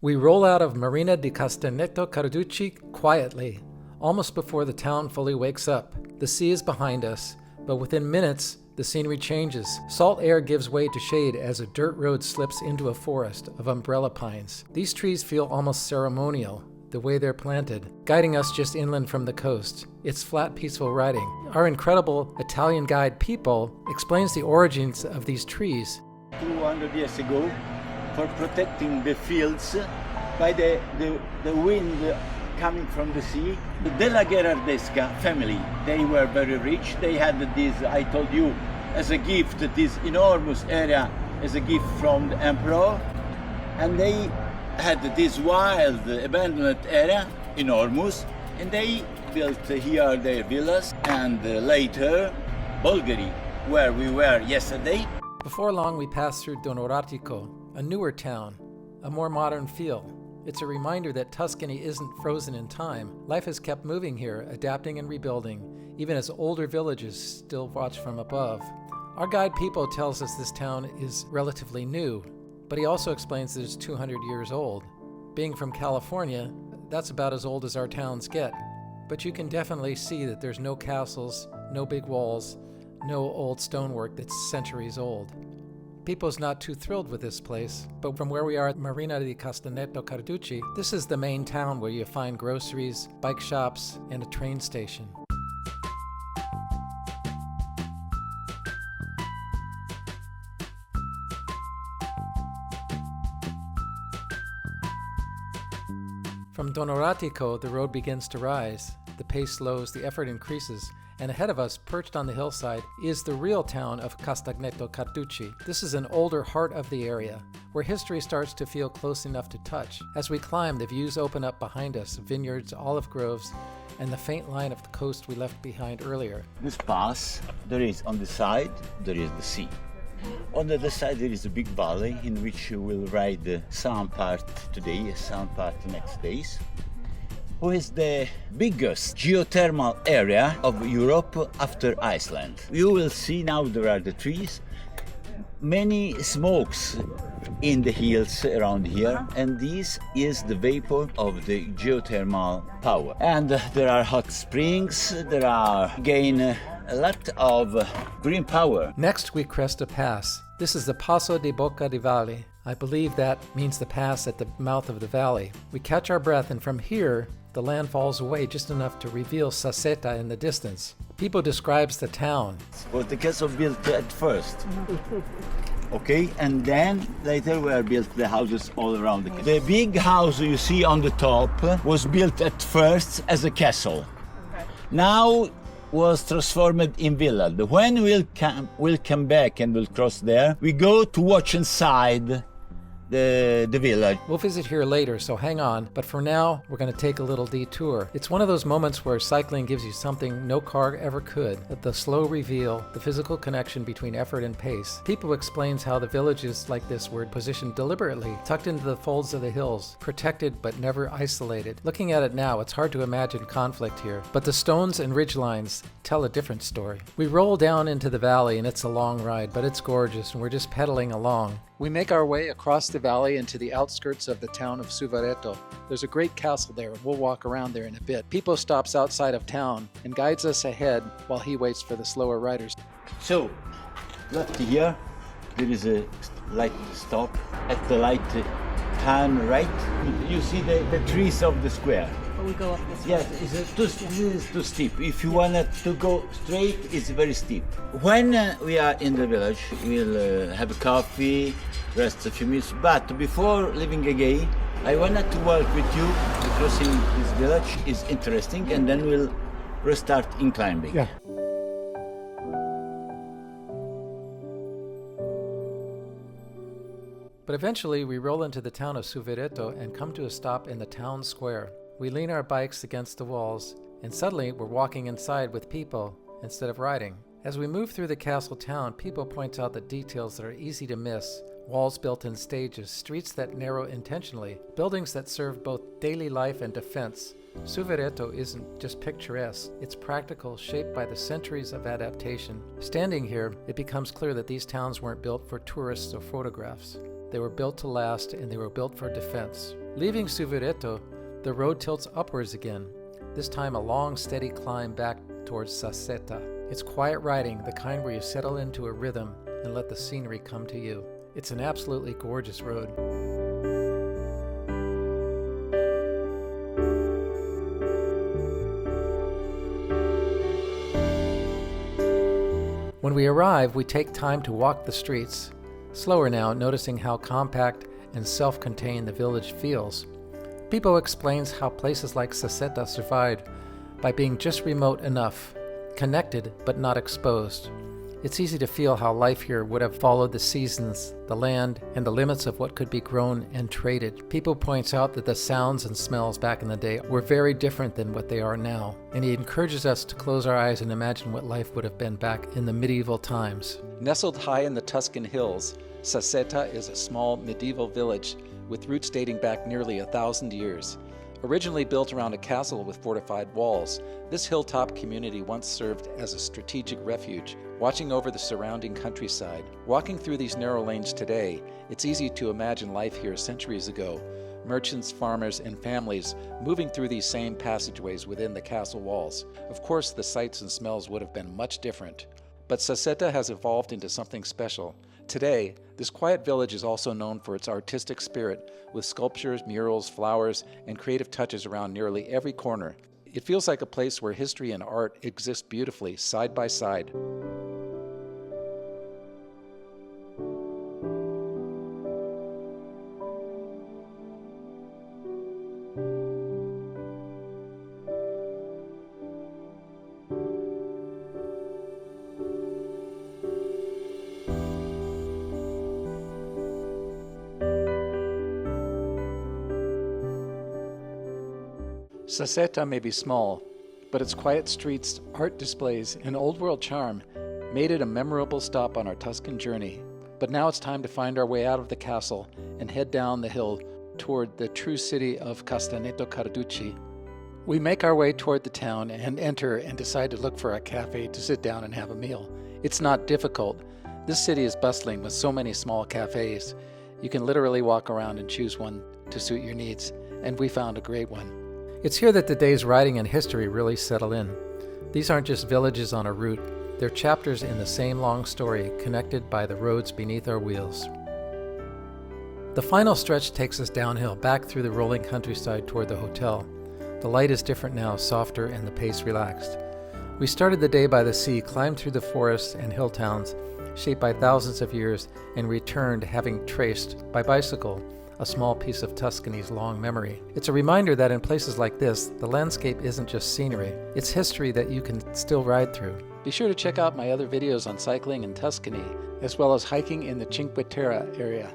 We roll out of Marina di Castagneto Carducci quietly, almost before the town fully wakes up. The sea is behind us, but within minutes, the scenery changes. Salt air gives way to shade as a dirt road slips into a forest of umbrella pines. These trees feel almost ceremonial, the way they're planted, guiding us just inland from the coast. It's flat, peaceful riding. Our incredible Italian guide Pippo explains the origins of these trees. 200 years ago, for protecting the fields by the wind coming from the sea. The Della Gherardesca family, they were very rich. They had this, I told you, as a gift, this enormous area as a gift from the emperor. And they had this wild, abandoned area, enormous, and they built here their villas. And later, Bulgaria, where we were yesterday. Before long, we pass through Donoratico, a newer town, a more modern feel. It's a reminder that Tuscany isn't frozen in time. Life has kept moving here, adapting and rebuilding, even as older villages still watch from above. Our guide Pippo tells us this town is relatively new, but he also explains that it's 200 years old. Being from California, that's about as old as our towns get. But you can definitely see that there's no castles, no big walls, no old stonework that's centuries old. Pippo's not too thrilled with this place, but from where we are at Marina di Castagneto Carducci, this is the main town where you find groceries, bike shops, and a train station. From Donoratico, the road begins to rise. The pace slows, the effort increases, and ahead of us, perched on the hillside, is the real town of Castagneto Carducci. This is an older heart of the area, where history starts to feel close enough to touch. As we climb, the views open up behind us, vineyards, olive groves, and the faint line of the coast we left behind earlier. This pass, there is on the side, there is the sea. On the other side, there is a big valley in which you will ride some part today, some part next days. Who is the biggest geothermal area of Europe after Iceland. You will see now there are the trees, many smokes in the hills around here, and this is the vapor of the geothermal power. And there are hot springs, there are again a lot of green power. Next we crest a pass. This is the Passo di Bocca di Valle. I believe that means the pass at the mouth of the valley. We catch our breath, and from here, the land falls away just enough to reveal Sassetta in the distance. Pippo describes the town. Was the castle built at first? Okay, and then later were built the houses all around the castle. The big house you see on the top was built at first as a castle. Okay. Now was transformed in villa. When we'll come back and we'll cross there, we go to watch inside the village. We'll visit here later, so hang on. But for now, we're going to take a little detour. It's one of those moments where cycling gives you something no car ever could. The slow reveal, the physical connection between effort and pace. Pippo explains how the villages like this were positioned deliberately, tucked into the folds of the hills, protected but never isolated. Looking at it now, it's hard to imagine conflict here. But the stones and ridgelines tell a different story. We roll down into the valley, and it's a long ride, but it's gorgeous, and we're just pedaling along. We make our way across the valley into the outskirts of the town of Suvereto. There's a great castle there, and we'll walk around there in a bit. Pippo stops outside of town and guides us ahead while he waits for the slower riders. So, left here, there is a light stop. At the light hand right, you see the trees of the square. We go up this way. Yes, this is too steep. If you want to go straight, it's very steep. When we are in the village, we'll have a coffee, rest a few minutes. But before leaving again, I wanted to walk with you. Crossing this village is interesting, and then we'll restart in climbing. Yeah. But eventually, we roll into the town of Suvereto and come to a stop in the town square. We lean our bikes against the walls, and suddenly we're walking inside with Pippo instead of riding. As we move through the castle town, Pippo points out the details that are easy to miss. Walls built in stages, streets that narrow intentionally, buildings that serve both daily life and defense. Suvereto isn't just picturesque, it's practical, shaped by the centuries of adaptation. Standing here, it becomes clear that these towns weren't built for tourists or photographs. They were built to last, and they were built for defense. Leaving Suvereto, the road tilts upwards again, this time a long, steady climb back towards Sassetta. It's quiet riding, the kind where you settle into a rhythm and let the scenery come to you. It's an absolutely gorgeous road. When we arrive, we take time to walk the streets, slower now, noticing how compact and self-contained the village feels. Pippo explains how places like Sassetta survived by being just remote enough, connected but not exposed. It's easy to feel how life here would have followed the seasons, the land, and the limits of what could be grown and traded. Pippo points out that the sounds and smells back in the day were very different than what they are now, and he encourages us to close our eyes and imagine what life would have been back in the medieval times. Nestled high in the Tuscan hills, Sassetta is a small medieval village with roots dating back nearly 1,000 years. Originally built around a castle with fortified walls, this hilltop community once served as a strategic refuge, watching over the surrounding countryside. Walking through these narrow lanes today, it's easy to imagine life here centuries ago. Merchants, farmers, and families moving through these same passageways within the castle walls. Of course, the sights and smells would have been much different. But Sassetta has evolved into something special. Today, this quiet village is also known for its artistic spirit, with sculptures, murals, flowers, and creative touches around nearly every corner. It feels like a place where history and art exist beautifully, side by side. Sassetta may be small, but its quiet streets, art displays, and old-world charm made it a memorable stop on our Tuscan journey. But now it's time to find our way out of the castle and head down the hill toward the true city of Castagneto Carducci. We make our way toward the town and enter and decide to look for a cafe to sit down and have a meal. It's not difficult. This city is bustling with so many small cafes. You can literally walk around and choose one to suit your needs, and we found a great one. It's here that the day's writing and history really settle in. These aren't just villages on a route, they're chapters in the same long story, connected by the roads beneath our wheels. The final stretch takes us downhill, back through the rolling countryside toward the hotel. The light is different now, softer, and the pace relaxed. We started the day by the sea, climbed through the forests and hill towns, shaped by thousands of years, and returned having traced, by bicycle, a small piece of Tuscany's long memory. It's a reminder that in places like this, the landscape isn't just scenery, it's history that you can still ride through. Be sure to check out my other videos on cycling in Tuscany, as well as hiking in the Cinque Terre area.